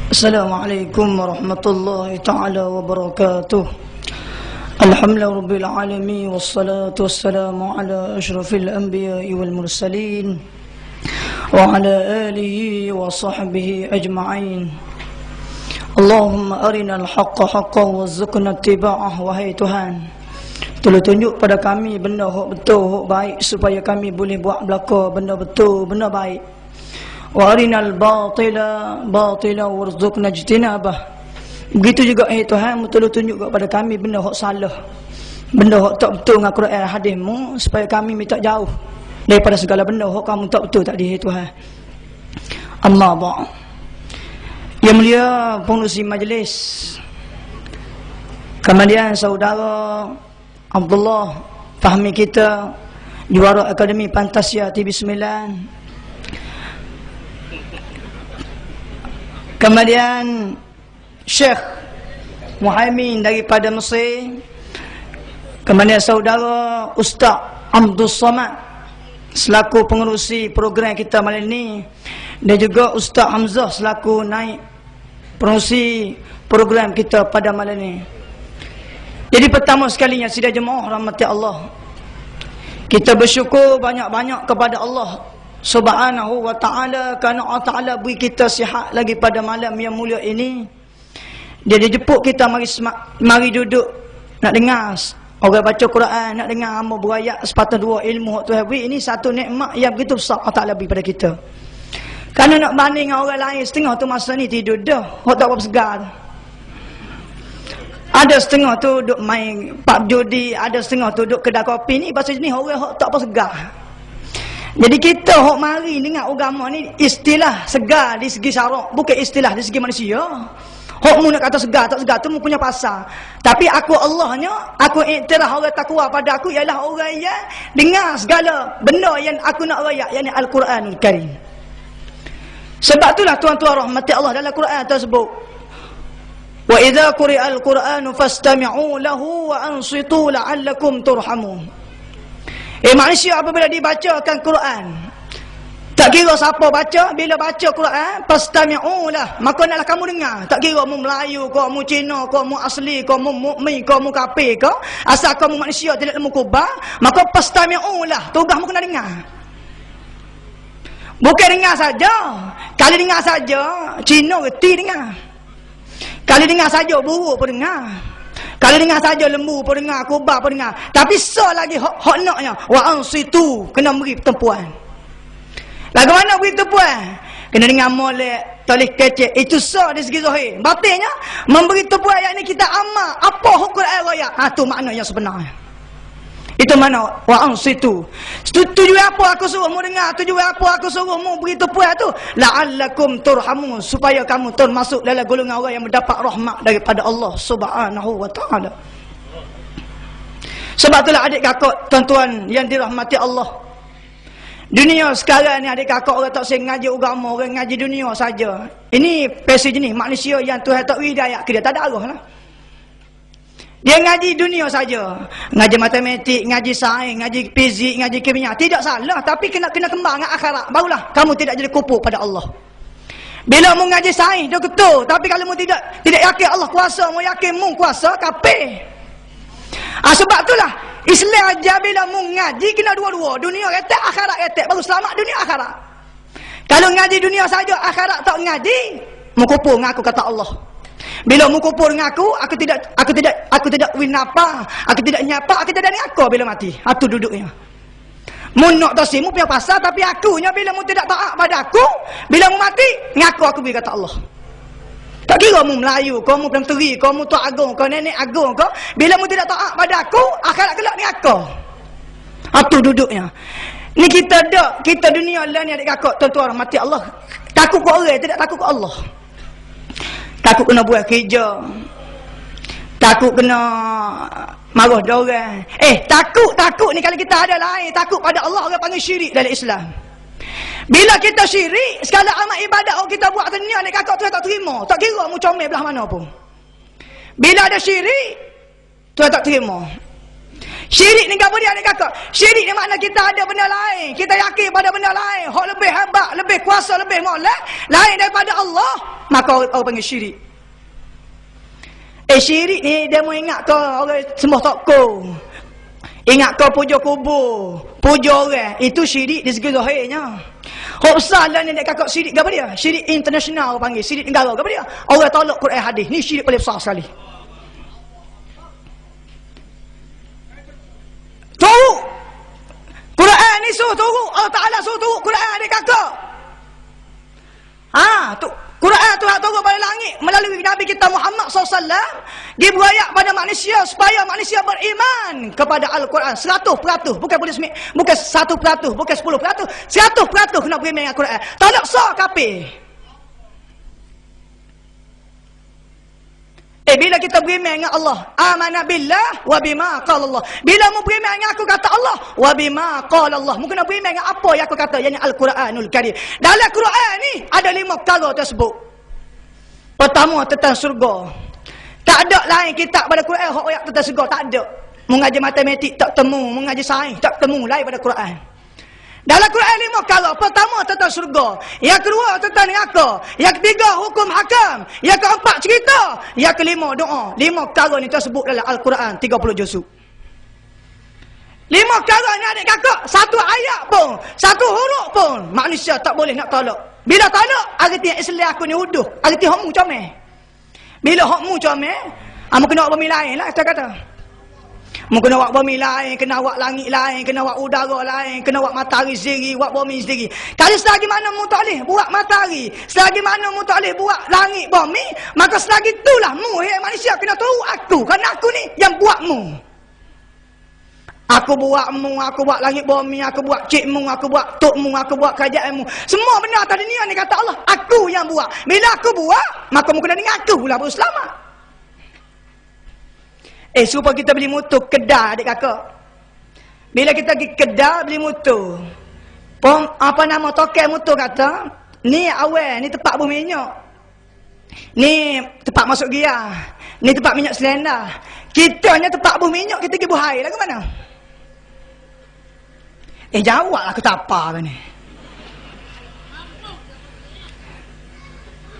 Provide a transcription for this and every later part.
Assalamualaikum warahmatullahi ta'ala wabarakatuh. Alhamdulillah rabbil alamin, wassalatu wassalamu ala ashrafil anbiya'i wal mursalin wa ala alihi wa sahbihi ajma'in. Allahumma arinal haqqa haqqan warzuqna ittiba'ah. Wahai Tuhan, tolong tunjuk pada kami benda hak betul, hak baik, supaya kami boleh buat belaka benda betul, benda baik. Wa arinal batila batila warzuqna ijtinabah. Begitu juga Tuhan, tolong tunjuk kepada kami benda hak salah, benda hak tak betul dengan Quran hadis-Mu, supaya kami minta jauh daripada segala benda hak kamu tak betul tadi Tuhan. Amma ba'd. Yang mulia pengurusi majlis, kemudian saudara Abdullah Fahmi kita, juara Akademi Pantasia TV9, kemudian Syekh Muhaimin daripada Mesir, kemudian saudara Ustaz Abdul Samad selaku pengerusi program kita malam ini, dan juga Ustaz Hamzah selaku naib pengerusi program kita pada malam ini. Jadi pertama sekalinya sidang jemaah rahmati Allah, kita bersyukur banyak-banyak kepada Allah Subhanahu wa ta'ala, kerana Allah Ta'ala beri kita sihat lagi pada malam yang mulia ini. Dia jemput kita mari duduk nak dengar orang baca Quran, nak dengar amal berayat sepatah dua ilmu hak Tuhan beri. Ini satu nikmat yang begitu besar Allah Ta'ala beri pada kita. Kerana nak banding dengan orang lain, setengah tu masa ni tidur dah, hak tak apa segar. Ada setengah tu duduk main pub judi, ada setengah tu duduk kedai kopi. Ni pasal ni orang hak tak apa segar. Jadi kita hok mari dengar agama ni istilah segar di segi syarak, bukan istilah di segi manusia. Hok mu nak kata segar tak segar tu mu punya pasal. Tapi aku Allahnya, aku iktiraf orang takwa pada aku ialah orang yang dengar segala benda yang aku nak rakyat, yakni Al-Quranul Karim. Sebab itulah tuan-tuan rahmati Allah, dalam Quran tersebut, wa idza quri'al Qur'anu fastami'u lahu wa ansitu la'allakum turhamun. Manusia apabila dibacakan Quran, tak kira siapa baca, bila baca Quran, fastami'ulah, maka naklah kamu dengar. Tak kira mu Melayu ke, mu Cina ke, mu asli ke, mu mukmin ke, mu kafir ke, asal kamu manusia tidak ilmu kubah, maka fastami'ulah, tugasmu kena dengar. Bukan dengar saja. Kali dengar saja, Cina reti dengar. Kali dengar saja, buruk pun dengar. Kalau dengar saja lembu pun dengar, kubah pun dengar. Tapi so lagi hak naknya, wa ansitu, kena beri pertempuan. Lagu mana beri pertempuan? Kena dengar molek, toleh kecek. Itu so di segi zahir. Batinnya memberi pertempuan, yakni kita amal apa hukum ayat. Tu makna yang sebenarnya. Itu mana wa ansitu. Tujuan apa aku suruh mu dengar, tujuan apa aku suruh mu beri pertempuan tu? La'allakum turhamun, supaya kamu termasuk dalam golongan orang yang mendapat rahmat daripada Allah Subhanahu wa ta'ala. Sebab itulah adik kakak tuan-tuan yang dirahmati Allah, dunia sekarang ni adik kakak orang tak seng ngaji agama, orang ngaji dunia saja. Ini pesi jenis manusia yang Tuhan tak beri hidayah ke dia, tak ada arah lah. Dia ngaji dunia saja, ngaji matematik, ngaji sains, ngaji fizik, ngaji kimia, tidak salah, tapi kena kembang dengan akhirat, barulah kamu tidak jadi kupu pada Allah. Bila mu ngaji sains dia betul, tapi kalau mu tidak yakin Allah kuasa, mu yakin mu kuasa, kafir. Sebab itulah Islam ajar bila mu ngaji kena dua-dua, dunia retak, akhirat retak, baru selamat dunia akhirat. Kalau ngaji dunia saja, akhirat tak ngaji, mu kupu dengan aku, kata Allah. Bila mu kupur dengan aku tidak win apa, aku tidak nyapa, aku tidak ada aku bila mati. Itu duduknya. Mu nak tasi mu punya pasal, tapi akunya bila mu tidak taat pada aku, bila mu mati, ngaku aku beri, kata Allah. Tak kira mu Melayu, kau mu Penteri, kau mu Tok Agung, kau Nenek Agung, kau bila mu tidak taat pada aku, akhirat kelak ni aku. Itu duduknya. Ni kita dunia lah ni adik kakak, tuan-tuan mati Allah. Takut ke orang, tidak takut ke Allah. Takut kena buat kerja, takut kena marah dorang. Takut ni kalau kita ada lain, takut pada Allah, orang panggil syirik dalam Islam. Bila kita syirik, segala amal ibadat orang kita buat dunia ni kakak Tuhan tak terima. Tak kira mu comel belah mana pun. Bila ada syirik, Tuhan tak terima. Syirik ni apa dia adik kakak? Syirik ni makna kita ada benda lain, kita yakin pada benda lain, hak lebih hebat, lebih kuasa, lebih molek lain daripada Allah. maka orang panggil syirik. Syirik ni dia mau ingat ke orang sembah toko, ingat ke puja kubur, puja orang, itu syirik di segi zahirnya. Hak besar lah ni dia kakak syirik apa dia? Syirik internasional orang panggil, syirik negara apa dia? Orang tolak Quran hadis, ni syirik paling besar sekali. Turut Quran ni suruh turut, Allah Ta'ala suruh turut Quran dia kakak. Quran tu hak turun pada langit melalui Nabi kita Muhammad SAW. Dia berayak pada manusia supaya manusia beriman kepada Al-Quran 100%, bukan boleh bukan 1%, bukan 10%, 100% kena beriman dengan Quran. Tak nak sah kafir. Bila kita beriman dengan Allah, amana billah wa bima qala Allah. Bila mu beriman dengan aku kata Allah, wa bima qala Allah. Mu kena beriman dengan apa yang aku kata, yakni Al-Quranul Karim. Dalam Quran ni ada 5 perkara tersebut. Pertama tentang surga. Tak ada lain kitab pada Quran hak tentang surga, tak ada. Mengaji matematik tak temu, mengaji sains tak temu lain pada Quran. Dalam Quran 5 perkara. Pertama tentang surga, yang kedua tentang neraka, yang ketiga hukum hakam, yang keempat cerita, yang kelima doa. 5 perkara ni tersebut dalam Al-Quran 30 juzuk. 5 perkara ni adik kakak, satu ayat pun, satu huruf pun manusia tak boleh nak tolak. Bila tolak, arti Islam aku ni uduh, arti hokmu comel. Bila hokmu comel, mu kena buat bumi lain lah kita kata. Mu kena buat bumi lain, kena buat langit lain, kena buat udara lain, kena buat matahari sendiri, buat bumi sendiri. Kalau selagi mana mu tak boleh buat matahari, selagi mana mu tak boleh buat langit bumi, maka selagi itulah mu manusia kena tahu aku, kerana aku ni yang buat mu. Aku buat mu, aku buat langit bumi, aku buat cikmu, aku buat tukmu, aku buat kerajaanmu. Semua benda atas dunia ni kata Allah, aku yang buat. Bila aku buat, maka mu kena dengan aku lah baru selamat. Supaya kita beli motor kedai adik kakak. Bila kita pergi kedai beli motor, apa nama token motor kata, ni awal, ni tempat buah minyak, ni tempat masuk gear, ni tempat minyak silinder. Kita ni tempat buah minyak, kita pergi buah air lah ke mana? Jawablah aku tak apa ni.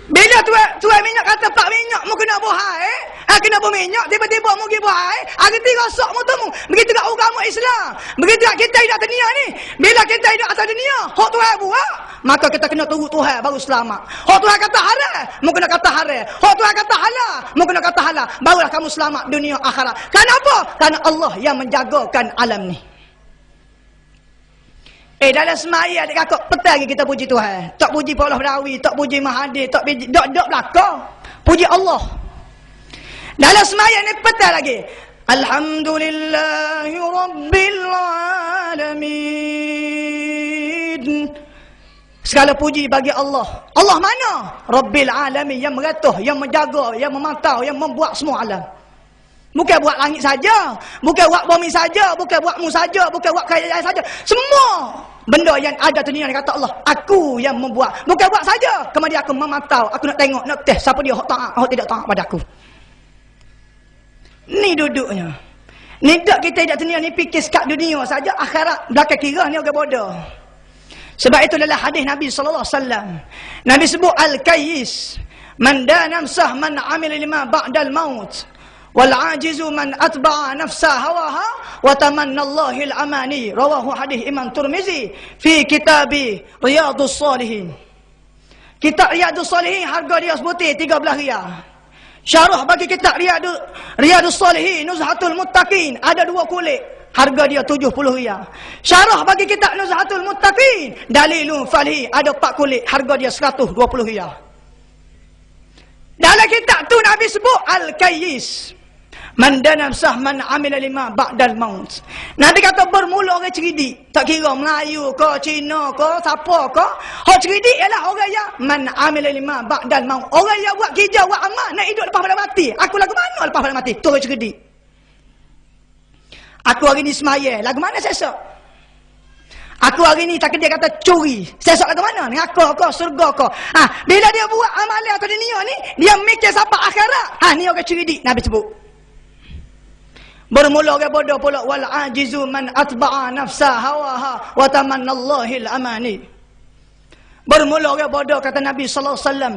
Bila tuan minyak kata pak minyak mu kena buah air, kena buah minyak, tiba-tiba mu pergi buah air, arti rosak motor mu. Begitu kat agama Islam, begitu kat kita hidup atas dunia ni. Bila kita hidup atas dunia, hak Tuhan buat, maka kita kena turut Tuhan baru selamat. Hak Tuhan kata haram, mu kena kata haram. Hak Tuhan kata halal, mu kena kata halal. Barulah kamu selamat dunia akhirat. Kenapa? Kerana Allah yang menjagakan alam ni. Dalam semaya adik kakak, petang kita puji Tuhan. Tak puji Paulah Badawi, tak puji Mahathir, tak puji dok belakang. Puji Allah. Dalam semaya ni petang lagi. Alhamdulillahi Rabbil Alamin. Segala puji bagi Allah. Allah mana? Rabbil Alamin, yang meratuh, yang menjaga, yang memantau, yang membuat semua alam. Bukan buat langit saja, bukan buat bumi saja, bukan buat mu saja, bukan buat kerajaan saja. Semua benda yang ada di dunia ni kata Allah, aku yang membuat. Bukan buat saja, kemudian aku memantau, aku nak tengok, nak test siapa dia hak taat, hak tidak taat pada aku. Ni duduknya. Ni tak kita hidup dunia ni fikir sekat dunia saja, akhirat belakang kira ni orang bodoh. Sebab itu adalah hadis Nabi sallallahu alaihi wasallam. Nabi sebut al-kayyis, man dana nafsah man amila lima ba'dal maut. Wal ajizu man atba'a nafsa hawaha wa tamanna Allahil amani. Rawahu hadis Imam Tirmizi fi kitabi Riyadhus Shalihin. Kitab Riyadhus Shalihin harga dia sebutir 13 riyal. Syarah bagi kitab Riyadhus Shalihin Nuzhatul Muttaqin ada 2 kulit, harga dia 70 riyal. Syarah bagi kitab Nuzhatul Muttaqin Dalilun Falih ada 4 kulit, harga dia 120 riyal. Dalam kitab tu Nabi sebut al-kayyis, man dana nafsah man amila lima ba'dal maut. Nabi kata bermula orang cerdik, tak kira Melayu ke, Cina ke, siapa ke. Hak cerdik ialah orang yang man amila lima ba'dal maut. Orang yang buat kerja, buat amal, nak hidup lepas pada mati. Aku lagu mana lepas pada mati? Tu orang cerdik. Aku hari ni semaya, lagu mana sesok? Aku hari ni tak dia kata curi, sesok lagu mana? Neraka ke, surga ke? Bila dia buat amalan atau dunia ni, dia mikir sampai akhirat. Ni orang cerdik Nabi sebut. Bermula orang bodoh pula, wal ajizu man atba'a nafsa hawaha wa tamanna Allahil amani. Bermula orang bodoh kata Nabi sallallahu alaihi wasallam,